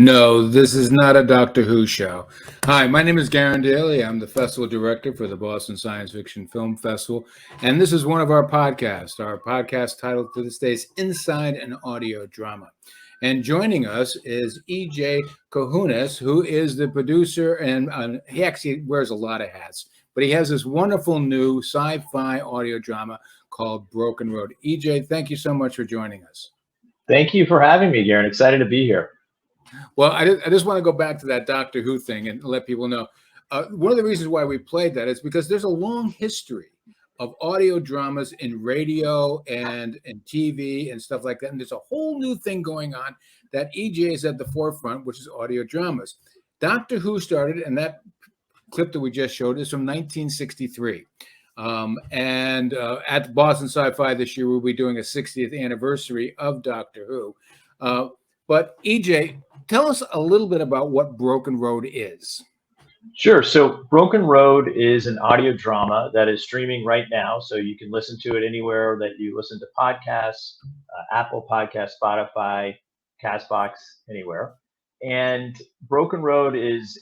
No, this is not a Doctor Who show. Hi, my name is Garen Daly. I'm the festival director for the Boston Science Fiction Film Festival, and this is one of our podcasts. Our podcast titled to this day is Inside an Audio Drama. And joining us is E.J. Kavounas, who is the producer, and he actually wears a lot of hats, but he has this wonderful new sci-fi audio drama called Broken Road. E.J., thank you so much for joining us. Thank you for having me, Garen. Excited to be here. Well, I just want to go back to that Doctor Who thing and let people know. One of the reasons why we played that is because there's a long history of audio dramas in radio and in TV and stuff like that. And there's a whole new thing going on that EJ is at the forefront, which is audio dramas. Doctor Who started, and that clip that we just showed is from 1963. At Boston Sci-Fi this year, we'll be doing a 60th anniversary of Doctor Who. But EJ, tell us a little bit about what Broken Road is. Sure. So Broken Road is an audio drama that is streaming right now. So you can listen to it anywhere that you listen to podcasts, Apple Podcasts, Spotify, Castbox, anywhere. And Broken Road is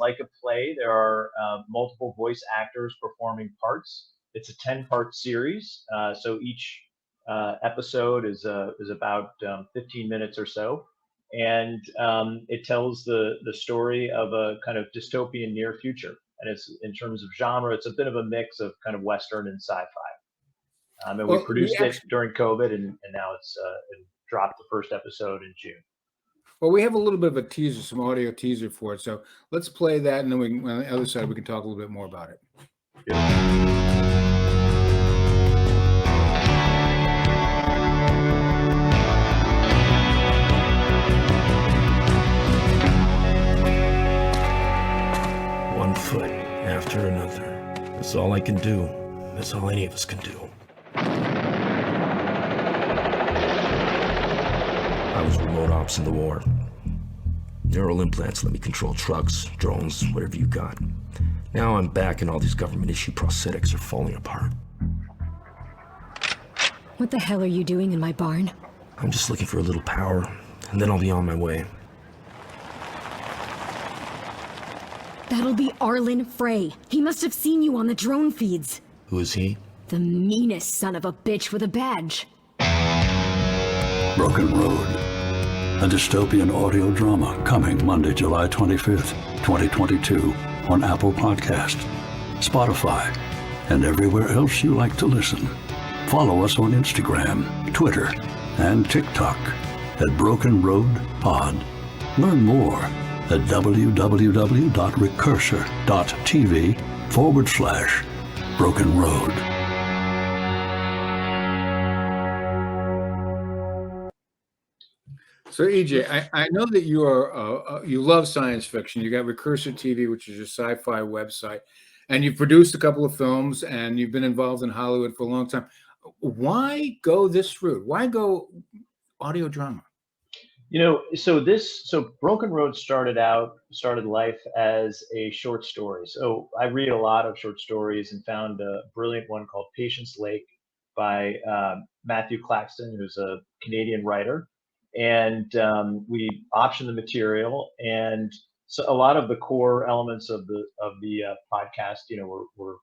like a play. There are multiple voice actors performing parts. It's a 10-part series. So each episode is about 15 minutes or so, and it tells the story of a kind of dystopian near future. And it's, in terms of genre, it's a bit of a mix of kind of Western and sci-fi. And we produced it during COVID, and now it dropped the first episode in June. Well, we have a little bit of a teaser, some audio teaser for it. So let's play that, and then on the other side, we can talk a little bit more about it. Yeah. Foot after another. That's all I can do. That's all any of us can do. I was remote ops in the war. Neural implants let me control trucks, drones, whatever you got. Now I'm back and all these government-issued prosthetics are falling apart. What the hell are you doing in my barn? I'm just looking for a little power, and then I'll be on my way. That'll be Arlen Frey. He must have seen you on the drone feeds. Who is he? The meanest son of a bitch with a badge. Broken Road, a dystopian audio drama coming Monday, July 25th, 2022 on Apple Podcast, Spotify, and everywhere else you like to listen. Follow us on Instagram, Twitter, and TikTok at Broken Road Pod. Learn more at www.recursor.tv/Broken Road. So EJ, I know that you are you love science fiction. You got Recursor TV, which is your sci-fi website, and you've produced a couple of films, and you've been involved in Hollywood for a long time. Why go this route? Why go audio drama? So Broken Road started life as a short story. So I read a lot of short stories and found a brilliant one called Patience Lake by Matthew Claxton, who's a Canadian writer. And we optioned the material, and so a lot of the core elements of the podcast, were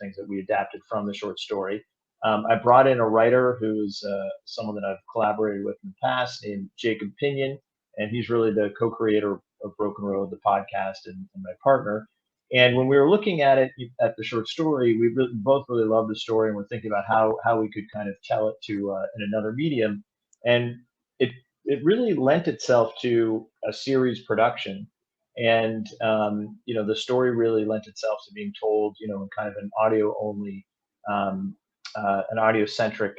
things that we adapted from the short story. I brought in a writer who's someone that I've collaborated with in the past, named Jacob Pinion, and he's really the co-creator of Broken Road, the podcast, and my partner. And when we were looking at it, at the short story, we both really loved the story, and we're thinking about how we could kind of tell it in another medium. And it really lent itself to a series production. And the story really lent itself to being told, in kind of an audio only, an audio-centric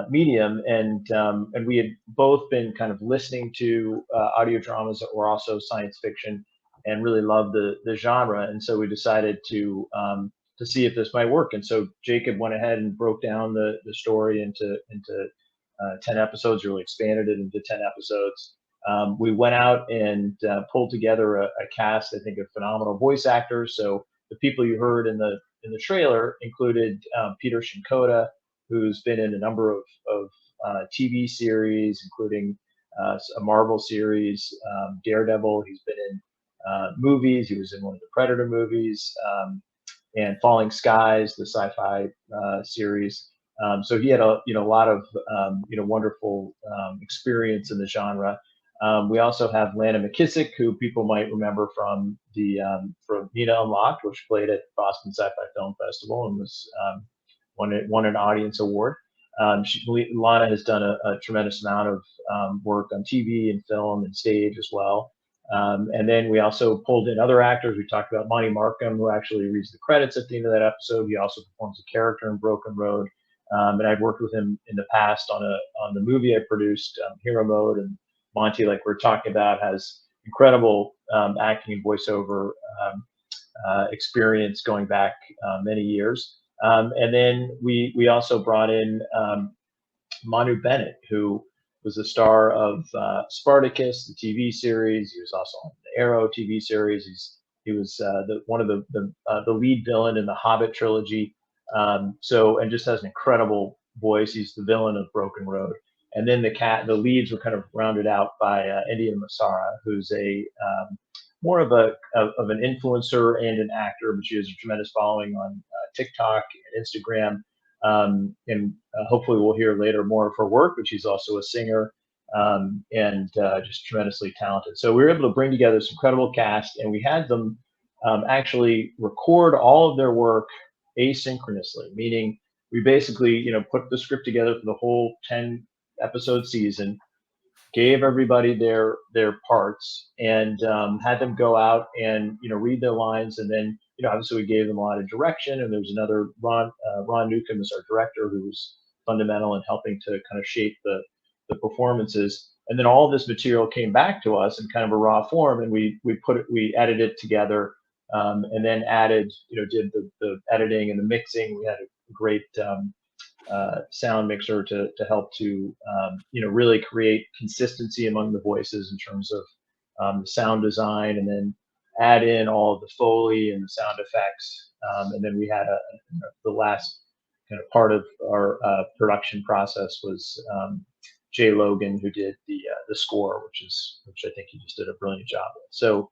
medium, and we had both been kind of listening to audio dramas that were also science fiction, and really loved the genre. And so we decided to see if this might work. And so Jacob went ahead and broke down the story into 10 episodes, really expanded it into 10 episodes. We went out and pulled together a cast, I think, of phenomenal voice actors. So the people you heard in the trailer included Peter Shinkota, who's been in a number of TV series, including a Marvel series, Daredevil. He's been in movies. He was in one of the Predator movies, and Falling Skies, the sci-fi series. So he had a lot of wonderful experience in the genre. We also have Lana McKissick, who people might remember from from Nina Unlocked, which played at Boston Sci-Fi Film Festival and was won an audience award. Lana has done a tremendous amount of work on TV and film and stage as well. And then we also pulled in other actors. We talked about Monty Markham, who actually reads the credits at the end of that episode. He also performs a character in Broken Road. And I've worked with him in the past on the movie I produced, Hero Mode. And Monty, like we're talking about, has incredible acting and voiceover experience going back many years. And then we also brought in Manu Bennett, who was the star of Spartacus, the TV series. He was also on the Arrow TV series. He was one of the lead villain in the Hobbit trilogy. And just has an incredible voice. He's the villain of Broken Road. And then the leads were kind of rounded out by India Masara, who's a more of an influencer and an actor, but she has a tremendous following on TikTok and Instagram. And hopefully we'll hear later more of her work, but she's also a singer and just tremendously talented. So we were able to bring together this incredible cast, and we had them actually record all of their work asynchronously, meaning we basically, put the script together for the whole 10 episode season, gave everybody their parts, and had them go out and read their lines, and then obviously we gave them a lot of direction. And there's another Ron Newcomb is our director, who was fundamental in helping to kind of shape the performances. And then all of this material came back to us in kind of a raw form, and we edited it together, and then added did the editing and the mixing. We had a great sound mixer to help to really create consistency among the voices in terms of the sound design, and then add in all of the Foley and the sound effects. And then we had the last kind of part of our production process was Jay Logan, who did the score, which I think he just did a brilliant job with. So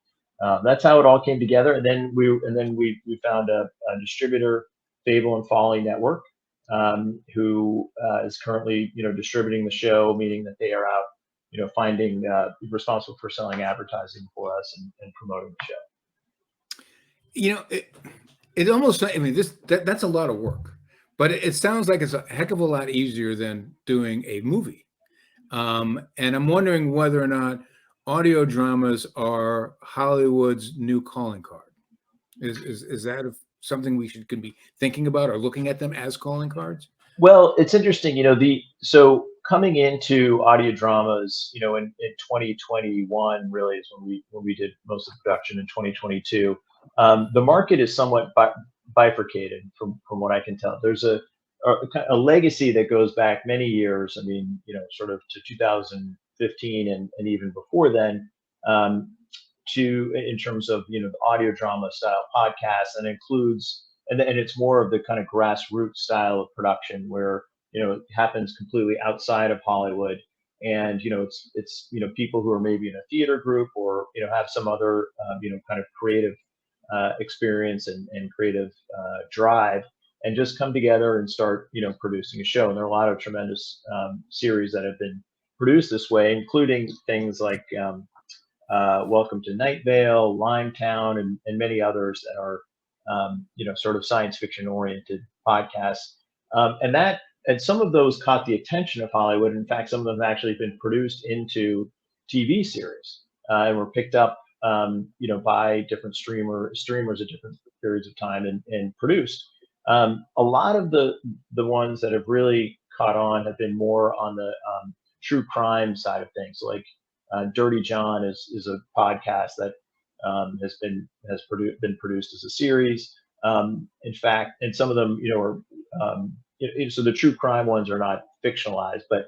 that's how it all came together. And then we found a distributor, Fable and Folly Network, who is currently distributing the show, meaning that they are out finding responsible for selling advertising for us and promoting the show. It almost, that's a lot of work, but it sounds like it's a heck of a lot easier than doing a movie. And I'm wondering whether or not audio dramas are Hollywood's new calling card. Is that something we could be thinking about, or looking at them as calling cards? Well, it's interesting, so coming into audio dramas, in 2021 really is when we did most of the production. In 2022, the market is somewhat bifurcated from what I can tell. There's a legacy that goes back many years. Sort of to 2015 and even before then, in terms of the audio drama style podcast, and includes and it's more of the kind of grassroots style of production where it happens completely outside of Hollywood, and it's people who are maybe in a theater group or have some other kind of creative experience and creative drive, and just come together and start producing a show. And there are a lot of tremendous series that have been produced this way, including things like Welcome to Night Vale, Limetown, and many others that are sort of science fiction oriented podcasts. And some of those caught the attention of Hollywood. In fact, some of them have actually been produced into TV series and were picked up by different streamers at different periods of time and produced. A lot of the ones that have really caught on have been more on the true crime side of things. Like Dirty John is a podcast that has been produced as a series. In fact, and some of them are so the true crime ones are not fictionalized, but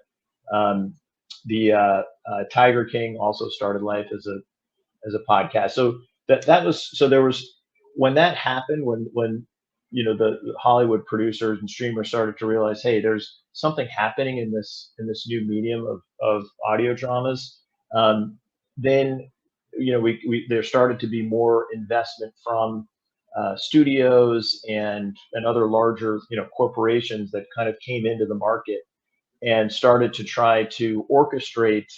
the Tiger King also started life as a podcast. So there was when that happened, when the Hollywood producers and streamers started to realize, hey, there's something happening in this new medium of audio dramas. Then there started to be more investment from studios and other larger corporations that kind of came into the market and started to try to orchestrate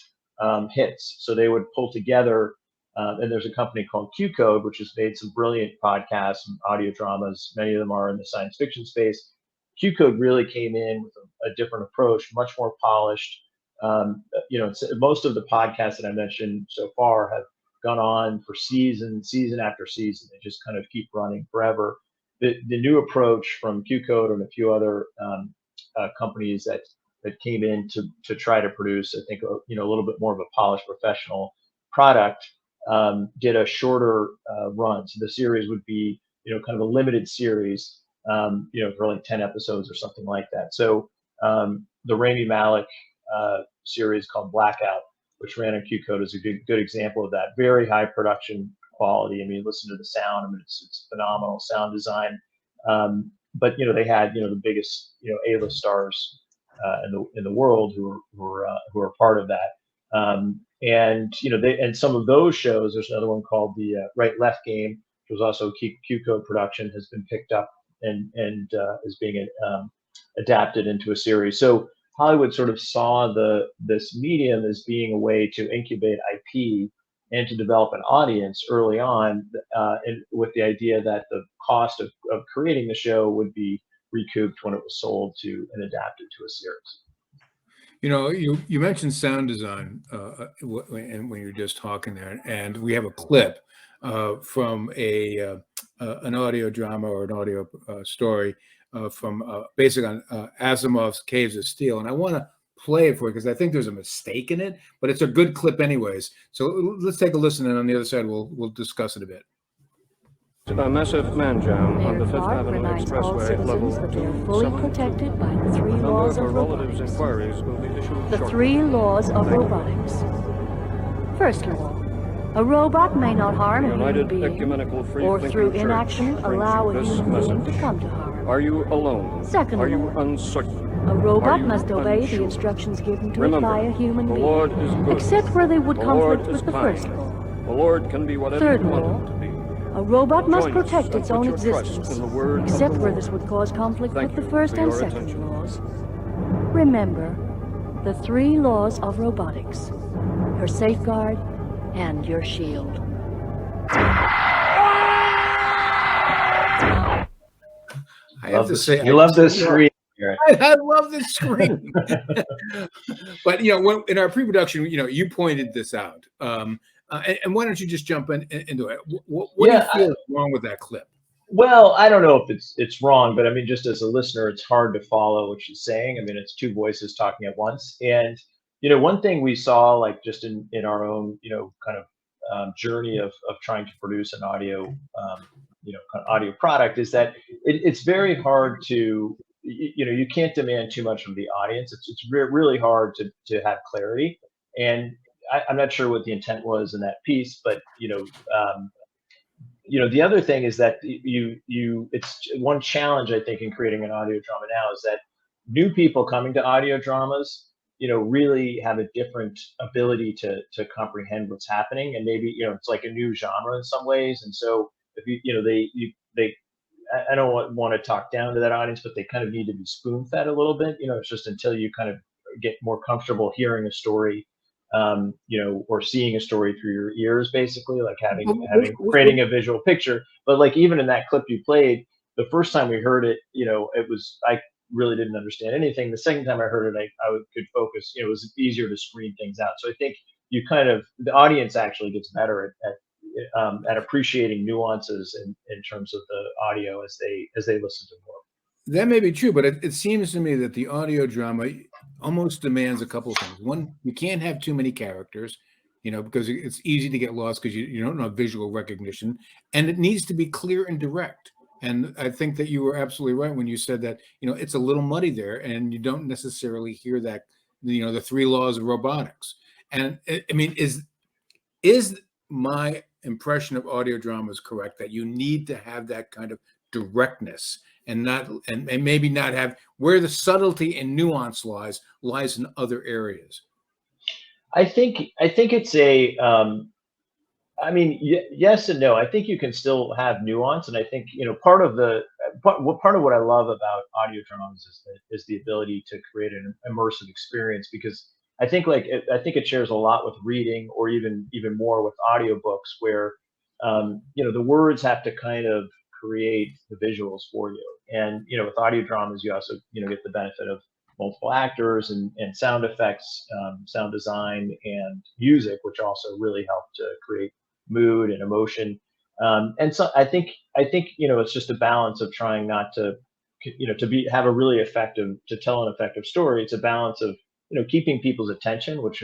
hits. So they would pull together, and there's a company called Q Code, which has made some brilliant podcasts and audio dramas. Many of them are in the science fiction space. Q Code really came in with a different approach, much more polished. Most of the podcasts that I mentioned so far have gone on for season after season. They just kind of keep running forever. The new approach from Q Code and a few other companies that came in to try to produce, I think, a little bit more of a polished professional product, did a shorter run. So the series would be, kind of a limited series, for like 10 episodes or something like that. So the Rami Malek series called Blackout, which ran on Q Code, is a good example of that. Very high production quality. I mean, listen to the sound. I mean, it's phenomenal sound design. But they had the biggest A-list stars in the world who are part of that. And some of those shows. There's another one called the Right Left Game, which was also a Q Code production, has been picked up and is being adapted into a series. So Hollywood sort of saw this medium as being a way to incubate IP and to develop an audience early on, and with the idea that the cost of creating the show would be recouped when it was sold to and adapted to a series. You mentioned sound design when you were just talking there, and we have a clip from an audio drama or an audio story from based on Asimov's Caves of Steel, and I want to play it for you because I think there's a mistake in it, but it's a good clip anyways. So let's take a listen, and on the other side we'll discuss it a bit. A massive man jam on the Fifth Mayor Avenue reminds all Expressway, citizens level that they 2. are fully protected by the three Number laws of of relatives' robotics. inquiries will be issued The shortly. three laws of Thank you. robotics. First law, a robot may not harm a human United being, Ecumenical Free or Thinking through Church inaction brings allow you a this human being to message. come to harm. Are you alone? Second Are you law, uncertain? a Are robot you must obey unsure? the instructions given to Remember, it by a human the being, Lord is good. except where they would The Lord conflict is with the kind. first law. The Lord can be whatever Third you want law, him to be. a robot must Join us protect and its put own your trust existence, in the word of except the where Lord. this would cause conflict Thank with the you first for and your second attention. laws. Remember, the three laws of robotics, your safeguard and your shield. I have to say, you love this screen. I love this screen. But in our pre-production, you pointed this out, and why don't you just jump into it? What do you feel is wrong with that clip? Well, I don't know if it's wrong, but I mean, just as a listener, it's hard to follow what she's saying. I mean, it's two voices talking at once. And one thing we saw, like just in our own kind of journey of trying to produce an audio kind of audio product, is that it's very hard to you can't demand too much from the audience. It's really hard to have clarity. And I'm not sure what the intent was in that piece, but the other thing is that it's one challenge, I think, in creating an audio drama now is that new people coming to audio dramas, really have a different ability to comprehend what's happening, and maybe it's like a new genre in some ways. And so if they I don't want to talk down to that audience, but they kind of need to be spoon fed a little bit. It's just until you kind of get more comfortable hearing a story, or seeing a story through your ears, basically, like creating a visual picture. But like even in that clip you played, the first time we heard it, I really didn't understand anything. The second time I heard it, I could focus. It was easier to screen things out. So I think the audience actually gets better at appreciating nuances in terms of the audio as they listen to more. That may be true, but it seems to me that the audio drama almost demands a couple of things. One, you can't have too many characters, because it's easy to get lost because you don't know visual recognition, and it needs to be clear and direct. And I think that you were absolutely right when you said that, it's a little muddy there, and you don't necessarily hear that, the three laws of robotics. And I mean, is my impression of audio drama is correct that you need to have that kind of directness and maybe not have where the subtlety and nuance lies in other areas? I think it's a yes and no. I think you can still have nuance, and I think part of what I love about audio dramas is the ability to create an immersive experience, because I think it shares a lot with reading, or even more with audiobooks, where the words have to kind of create the visuals for you, and with audio dramas you also get the benefit of multiple actors and sound effects, sound design, and music, which also really help to create mood and emotion. And so I think it's just a balance of trying not to have a really effective, to tell an effective story. It's a balance of keeping people's attention, which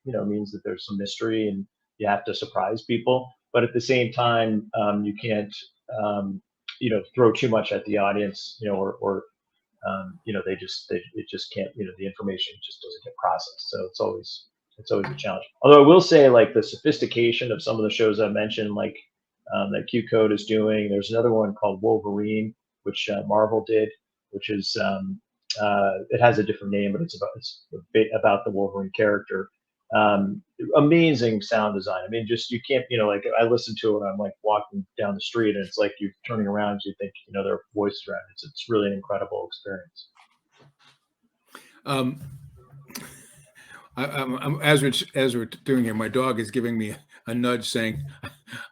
means that there's some mystery and you have to surprise people, but at the same time you can't throw too much at the audience, or it just can't, the information just doesn't get processed. So it's always a challenge. Although I will say, like, the sophistication of some of the shows I mentioned, like that Q Code is doing. There's another one called Wolverine, which Marvel did, which is it has a different name, but it's a bit about the Wolverine character. Amazing sound design. I mean, just, you can't, like, I listen to it, I'm like walking down the street, and it's like you're turning around, you think there are voices around. It's really an incredible experience. As we're doing here, my dog is giving me a nudge saying,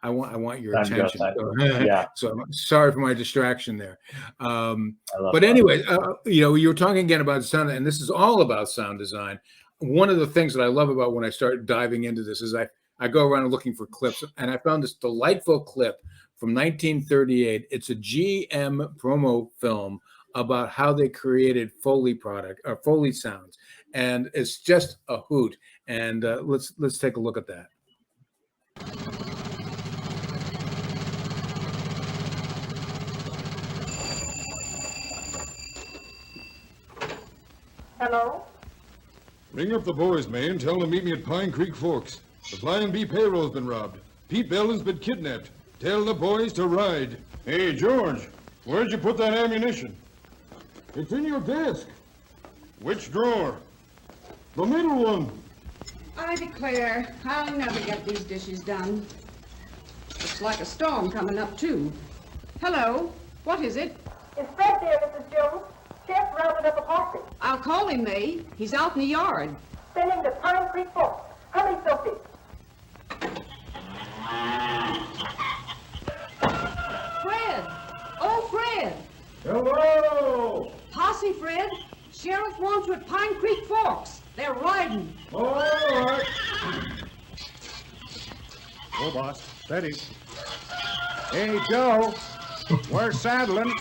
I want your Time to go attention. outside. So, Yeah, so I'm sorry for my distraction there. I love But that. anyway, you were talking again about sound, and this is all about sound design. One of the things that I love about when I start diving into this is I go around looking for clips, and I found this delightful clip from 1938. It's a GM promo film about how they created Foley sounds, and it's just a hoot. And let's take a look at that. Hello? Ring up the boys, man. Tell them to meet me at Pine Creek Forks. The Flying Bee payroll's been robbed. Pete Belden's been kidnapped. Tell the boys to ride. Hey, George, where'd you put that ammunition? It's in your desk. Which drawer? The middle one. I declare, I'll never get these dishes done. Looks like a storm coming up, too. Hello? What is it? Is Fred there, Mrs. Jones? Chef rounded up a posse. I'll call him, May. He's out in the yard. Send him to Pine Creek Forks. Hurry, Sophie. Fred! Oh, Fred! Hello! Posse, Fred. Sheriff wants you at Pine Creek Forks. They're riding. All right. Oh, boss. Steady. Hey, Joe. We're saddling.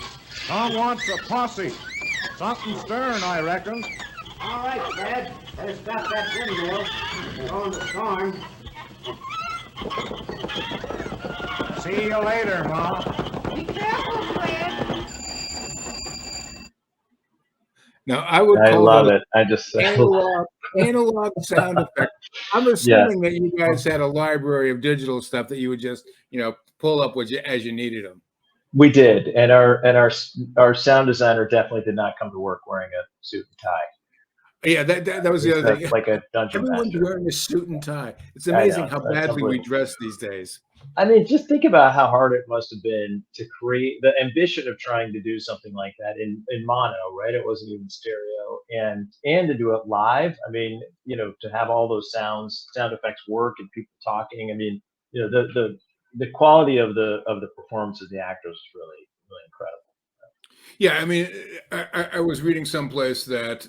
Tom wants a posse. Something stern, I reckon. All right, Fred. Better stop that windmill. We're on the storm. See you later, Ma. Be careful, Fred. Now, I would I call love that it. I just analog sound effect. I'm assuming that you guys had a library of digital stuff that you would just, pull up as you needed them. We did, and our sound designer definitely did not come to work wearing a suit and tie. Yeah, that was the other thing. Like a dungeon Everyone's master. wearing a suit and tie. It's amazing how That's badly we unbelievable. dress these days. I mean, just think about how hard it must have been to create the ambition of trying to do something like that in mono, right? It wasn't even stereo, and to do it live. I mean, to have all those sound effects work and people talking. I mean, the quality of the performance of the actors is really, really incredible. Yeah, I mean, I was reading someplace that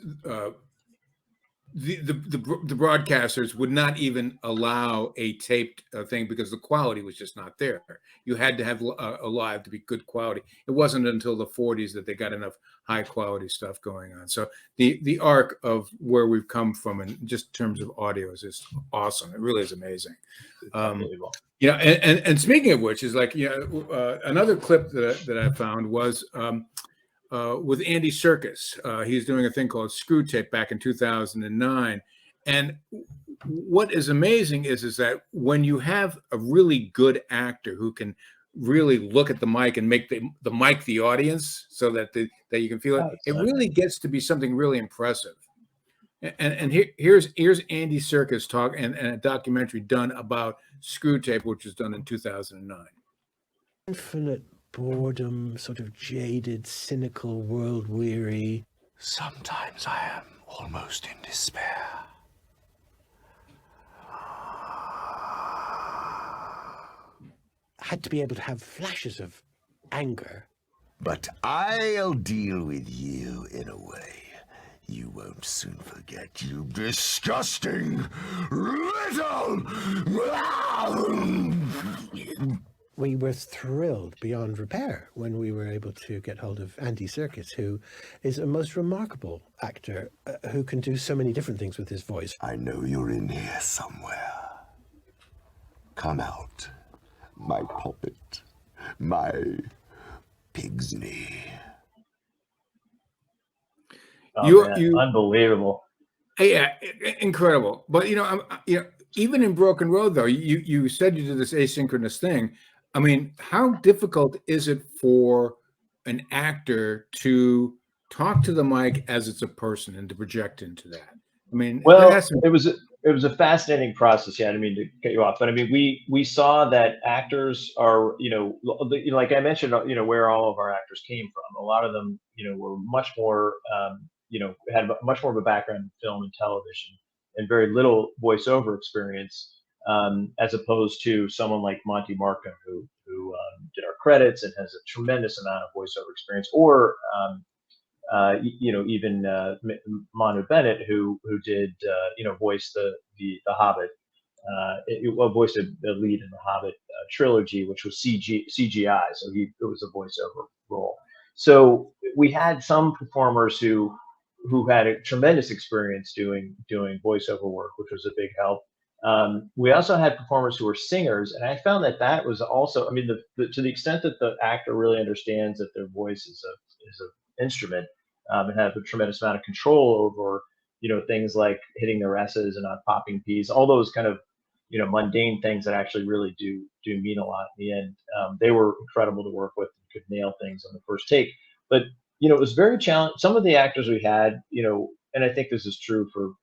the broadcasters would not even allow a taped thing because the quality was just not there. You had to have a live to be good quality. It wasn't until the 40s that they got enough high quality stuff going on. So the arc of where we've come from in just terms of audio is just awesome. It really is amazing. And speaking of which, is like, another clip that I found was with Andy Serkis. He's doing a thing called Screw Tape back in 2009. And what is amazing is that when you have a really good actor who can really look at the mic and make the mic the audience, so that that you can feel it. It really gets to be something really impressive. And here's Andy Serkis talk and a documentary done about Screw Tape, which was done in 2009. Infinite boredom, sort of jaded, cynical, world-weary. Sometimes I am almost in despair. Had to be able to have flashes of anger. But I'll deal with you in a way you won't soon forget, you disgusting little... We were thrilled beyond repair when we were able to get hold of Andy Serkis, who is a most remarkable actor who can do so many different things with his voice. I know you're in here somewhere. Come out, my puppet, my pig's knee. Oh, you unbelievable. Yeah, incredible. But even in Broken Road, though, you said you did this asynchronous thing. I mean, how difficult is it for an actor to talk to the mic as it's a person and to project into that? I mean, well, it was a fascinating process. Yeah, I didn't mean to cut you off, but I mean, we saw that actors are, like I mentioned, where all of our actors came from. A lot of them, were much more, had much more of a background in film and television, and very little voiceover experience, as opposed to someone like Monty Markham, who did our credits and has a tremendous amount of voiceover experience, or even Manu Bennett, who did voice the Hobbit, voiced the lead in the Hobbit trilogy, which was CGI, so it was a voiceover role. So we had some performers who had a tremendous experience doing voiceover work, which was a big help. We also had performers who were singers, and I found that was also, I mean, to the extent that the actor really understands that their voice is a instrument, and have a tremendous amount of control over, things like hitting their S's and not popping P's, all those kind of, mundane things that actually really do mean a lot in the end. They were incredible to work with, and could nail things on the first take. But it was very challenging. Some of the actors we had, and I think this is true for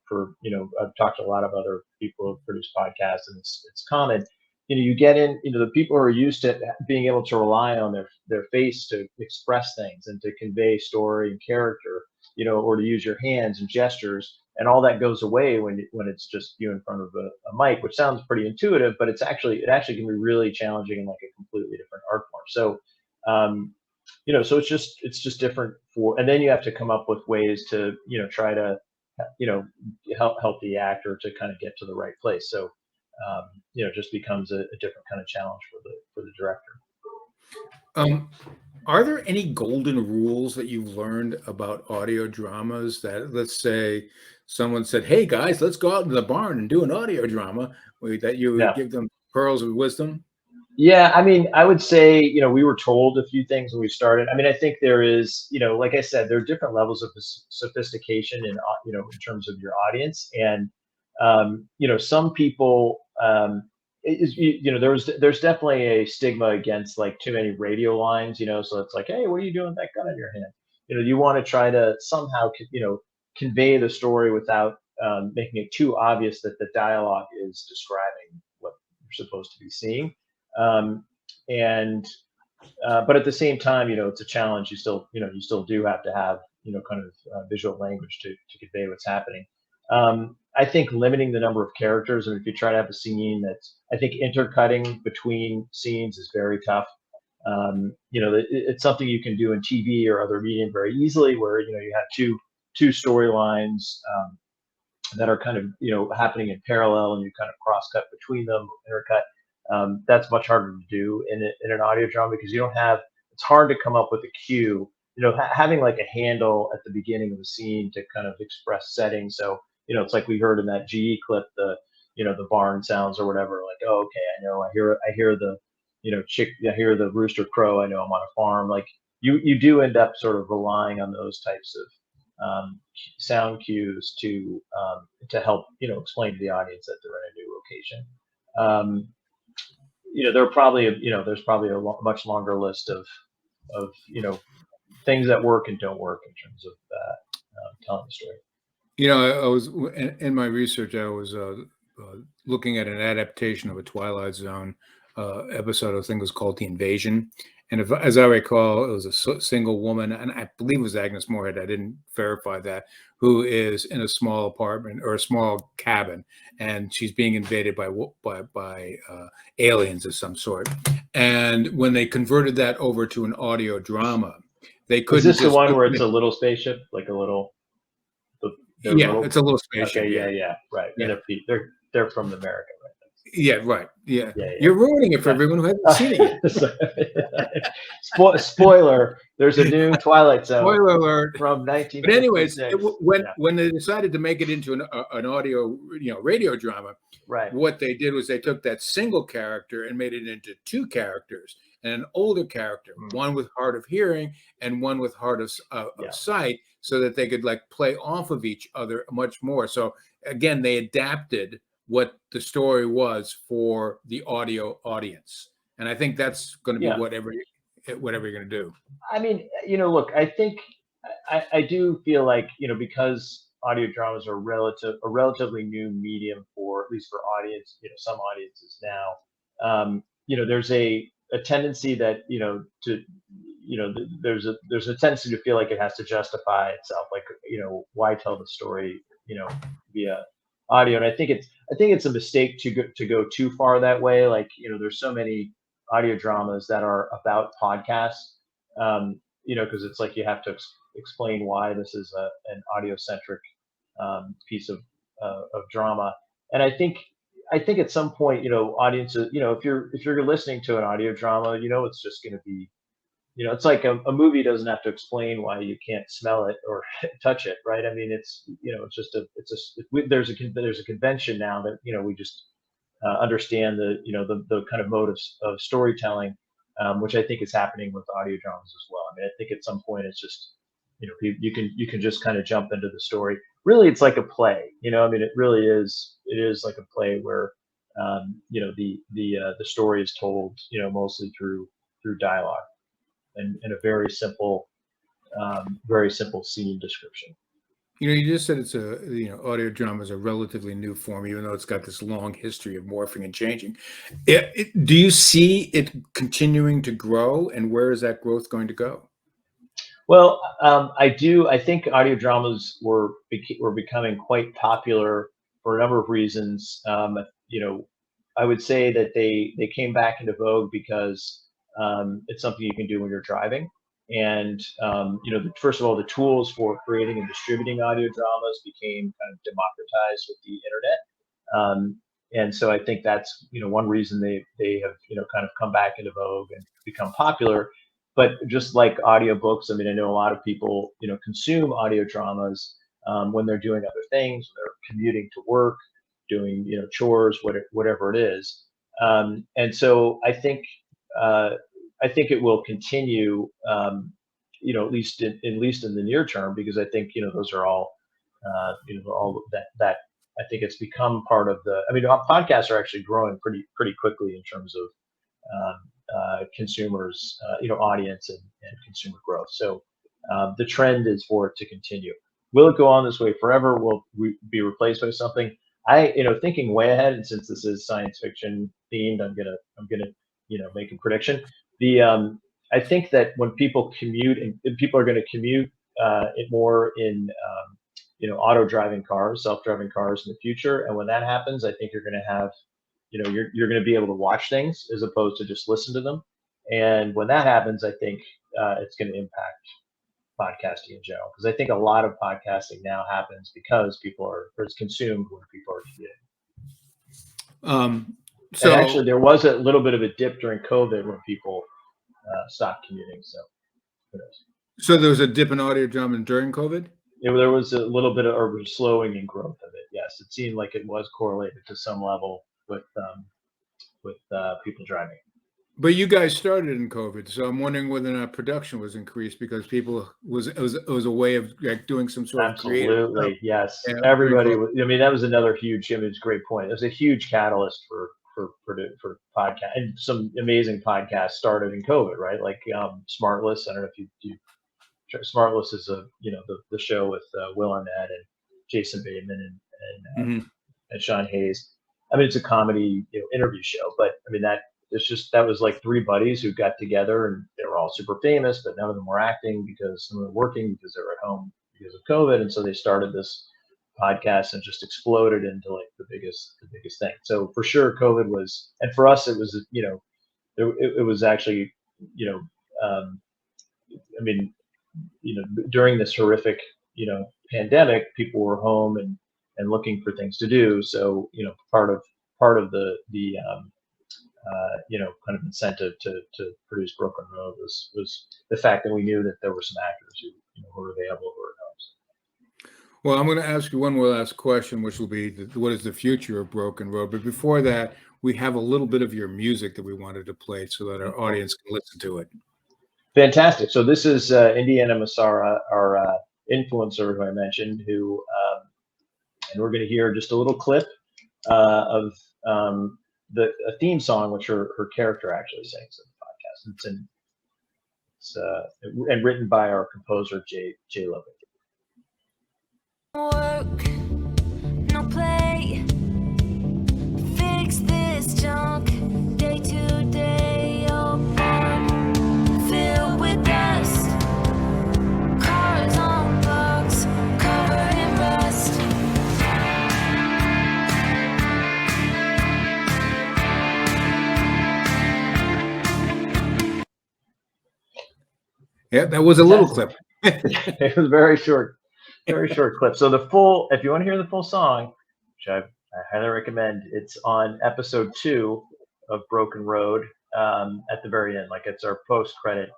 I've talked to a lot of other people who produce podcasts, and it's common. You get in, the people who are used to being able to rely on their face to express things and to convey story and character, or to use your hands and gestures, and all that goes away when it's just you in front of a mic, which sounds pretty intuitive, but it actually can be really challenging in like a completely different art form. So, so it's just different and then you have to come up with ways to, try to, help the actor to kind of get to the right place. So, it just becomes a different kind of challenge for the director. Are there any golden rules that you've learned about audio dramas that, let's say, someone said, "Hey guys, let's go out into the barn and do an audio drama," that you would give them pearls of wisdom? Yeah, I mean, I would say, we were told a few things when we started. I mean, I think there is, like I said, there are different levels of sophistication in terms of your audience. And, some people, there's definitely a stigma against like too many radio lines, so it's like, "Hey, what are you doing with that gun in your hand?" You want to try to somehow, convey the story without making it too obvious that the dialogue is describing what you're supposed to be seeing. But at the same time, it's a challenge. You still do have to have, kind of visual language to convey what's happening. I think limiting the number of characters, and if you try to have a scene I think intercutting between scenes is very tough. It's something you can do in TV or other medium very easily, where, you have two storylines, that are kind of, happening in parallel, and you kind of cross cut between them, intercut. That's much harder to do in an audio drama, because it's hard to come up with a cue, having like a handle at the beginning of the scene to kind of express setting. So, it's like we heard in that GE clip, the barn sounds or whatever, like, "Oh, okay, I know, I hear the, I hear the rooster crow, I know I'm on a farm." Like you do end up sort of relying on those types of sound cues to help, explain to the audience that they're in a new location. there are probably there's probably a much longer list of things that work and don't work in terms of telling the story. I was in my research. I was looking at an adaptation of a Twilight Zone episode. I think it was called The Invasion, and as I recall, it was a single woman, and I believe it was Agnes Moorehead. I didn't verify that, who is in a small apartment or a small cabin, and she's being invaded by aliens of some sort. And when they converted that over to an audio drama, they couldn't. Is this the one where it's a little spaceship, like a little? It's a little spaceship. Okay, yeah, right. Yeah. They're from America, right? Yeah, right. Yeah. You're ruining it for everyone who hasn't seen it yet. Spoiler: there's a new Twilight Zone. Spoiler alert From 1956. But anyways, when they decided to make it into an audio, radio drama, right? What they did was they took that single character and made it into two characters, and an older character, one with hard of hearing and one with hard of sight, so that they could play off of each other much more. So again, they adapted what the story was for the audio audience, and I think that's going to be whatever you're going to do. I mean, look, I think I do feel like because audio dramas are a relatively new medium for, at least for audience, some audiences now. There's a tendency that there's a tendency to feel like it has to justify itself, like why tell the story via audio. And I think it's a mistake to go too far that way. Like there's so many audio dramas that are about podcasts, because it's like you have to explain why this is an audio centric piece of drama. And I think at some point, audiences, if you're listening to an audio drama, it's just going to be, it's like a movie doesn't have to explain why you can't smell it or touch it, right? I mean, it's there's a convention now that we just understand the kind of mode of storytelling, which I think is happening with audio dramas as well. I mean, I think at some point it's just you can just kind of jump into the story. Really, it's like a play. I mean, it really is. It is like a play where the story is told mostly through dialogue. And in a very simple scene description. You just said it's audio drama is a relatively new form, even though it's got this long history of morphing and changing. Do you see it continuing to grow, and where is that growth going to go? Well, I do. I think audio dramas were becoming quite popular for a number of reasons. I would say that they came back into vogue because it's something you can do when you're driving. And, first of all, the tools for creating and distributing audio dramas became kind of democratized with the internet. And so I think that's, one reason they have, kind of come back into vogue and become popular. But just like audiobooks, I mean, I know a lot of people, consume audio dramas when they're doing other things, when they're commuting to work, doing, chores, whatever it is. And so I think it will continue, at least in the near term, because I think those are all, all that I think it's become part of the. I mean, podcasts are actually growing pretty quickly in terms of consumers, audience and consumer growth. So the trend is for it to continue. Will it go on this way forever? Will we be replaced by something? Thinking way ahead, and since this is science fiction themed, I'm gonna make a prediction. I think that when people commute, and people are going to commute it more in auto driving cars, self-driving cars in the future. And when that happens, I think you're going to have, you're going to be able to watch things as opposed to just listen to them. And when that happens, I think it's going to impact podcasting in general, because I think a lot of podcasting now happens because it's consumed when people are commuting. So and actually, there was a little bit of a dip during COVID when people stopped commuting. So who knows? So there was a dip in audio drama during COVID? There was a little bit of a slowing in growth of it. Yes, it seemed like it was correlated to some level with people driving. But you guys started in COVID, so I'm wondering whether or not production was increased because it was a way of doing some sort of creative. Absolutely, yes. Everybody. I mean, that was another huge. I mean, it's a great point. It was a huge catalyst for podcast, and some amazing podcasts started in COVID, right? Like Smartless. I don't know if you Smartless is the show with Will Arnett and Jason Bateman and Sean Hayes. I mean, it's a comedy interview show, but I mean that was like three buddies who got together, and they were all super famous, but none of them were acting because some of them were working because they were at home because of COVID, and so they started this podcast and just exploded into like the biggest thing. So for sure, COVID was, and for us, it was it was actually I mean during this horrific pandemic, people were home and looking for things to do. So part of the kind of incentive to produce Broken Road was the fact that we knew that there were some actors who were available who were at home. Well, I'm going to ask you one more last question, which will be what is the future of Broken Road? But before that, we have a little bit of your music that we wanted to play so that our audience can listen to it. Fantastic. So this is Indiana Massara, our influencer who I mentioned, and we're going to hear just a little clip of a theme song, which her character actually sings in the podcast. And written by our composer, Jay Lovett. Work, no play, fix this junk day to day. Filled with dust, cars on blocks, covered in rust. Yeah, that was a little clip. It was very short clip. So if you want to hear the full song, which I highly recommend, it's on episode 2 of Broken Road at the very end. Like it's our post-credit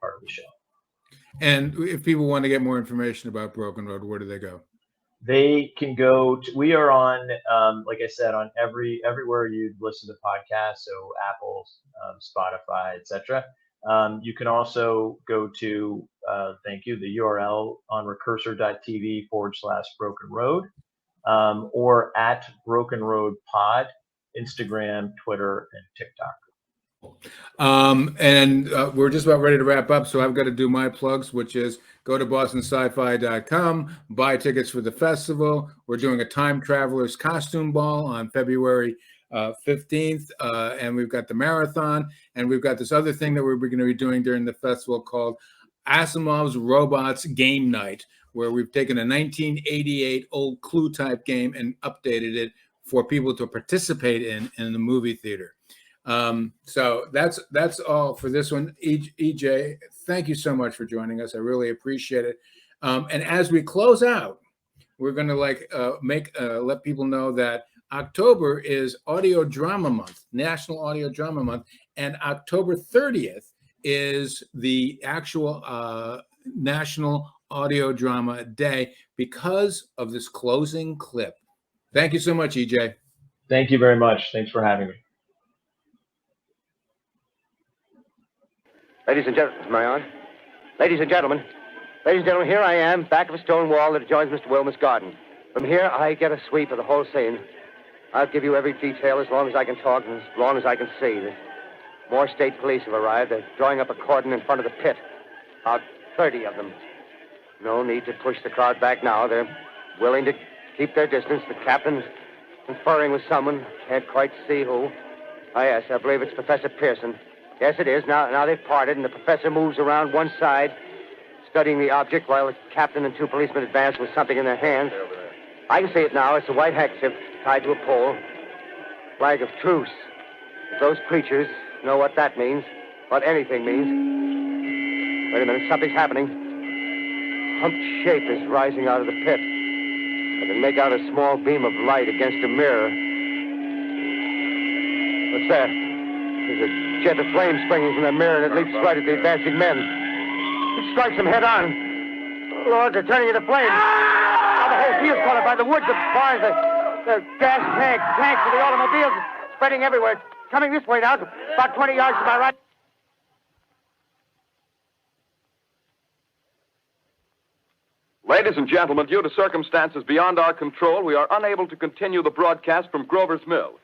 part of the show. And if people want to get more information about Broken Road, where do they go? They can go we are on, like I said, on everywhere you'd listen to podcasts, so Apple, Spotify, etc. You can also go to, the URL on recursor.tv/Broken Road, or at Broken Road Pod, Instagram, Twitter, and TikTok. And we're just about ready to wrap up, so I've got to do my plugs, which is go to bostonscifi.com, buy tickets for the festival. We're doing a Time Traveler's Costume Ball on February 15th, and we've got the marathon, and we've got this other thing that we're going to be doing during the festival called Asimov's Robots Game Night, where we've taken a 1988 old Clue type game and updated it for people to participate in the movie theater. So that's all for this one. EJ, thank you so much for joining us. I really appreciate it. And as we close out, we're going to let people know that October is Audio Drama Month, National Audio Drama Month, and October 30th is the actual National Audio Drama Day because of this closing clip. Thank you so much, EJ. Thank you very much. Thanks for having me. Ladies and gentlemen, am I on? Ladies and gentlemen, here I am, back of a stone wall that adjoins Mr. Wilmer's garden. From here, I get a sweep of the whole scene. I'll give you every detail as long as I can talk and as long as I can see. More state police have arrived. They're drawing up a cordon in front of the pit. About 30 of them. No need to push the crowd back now. They're willing to keep their distance. The captain's conferring with someone. Can't quite see who. Ah, yes, I believe it's Professor Pearson. Yes, it is. Now they've parted, and the professor moves around one side, studying the object, while the captain and 2 policemen advance with something in their hands. I can see it now. It's a white handkerchief tied to a pole. Flag of truce. If those preachers know what that means, what anything means. Wait a minute, something's happening. A humped shape is rising out of the pit. I can make out a small beam of light against a mirror. What's that? There's a jet of flame springing from the mirror, and it leaps right at the advancing men. It strikes them head on. Lord, they're turning into flames. Now the whole field's caught up by the woods, the barns, the gas tanks of the automobiles, spreading everywhere. It's coming this way now, about 20 yards to my right. Ladies and gentlemen, due to circumstances beyond our control, we are unable to continue the broadcast from Grover's Mill.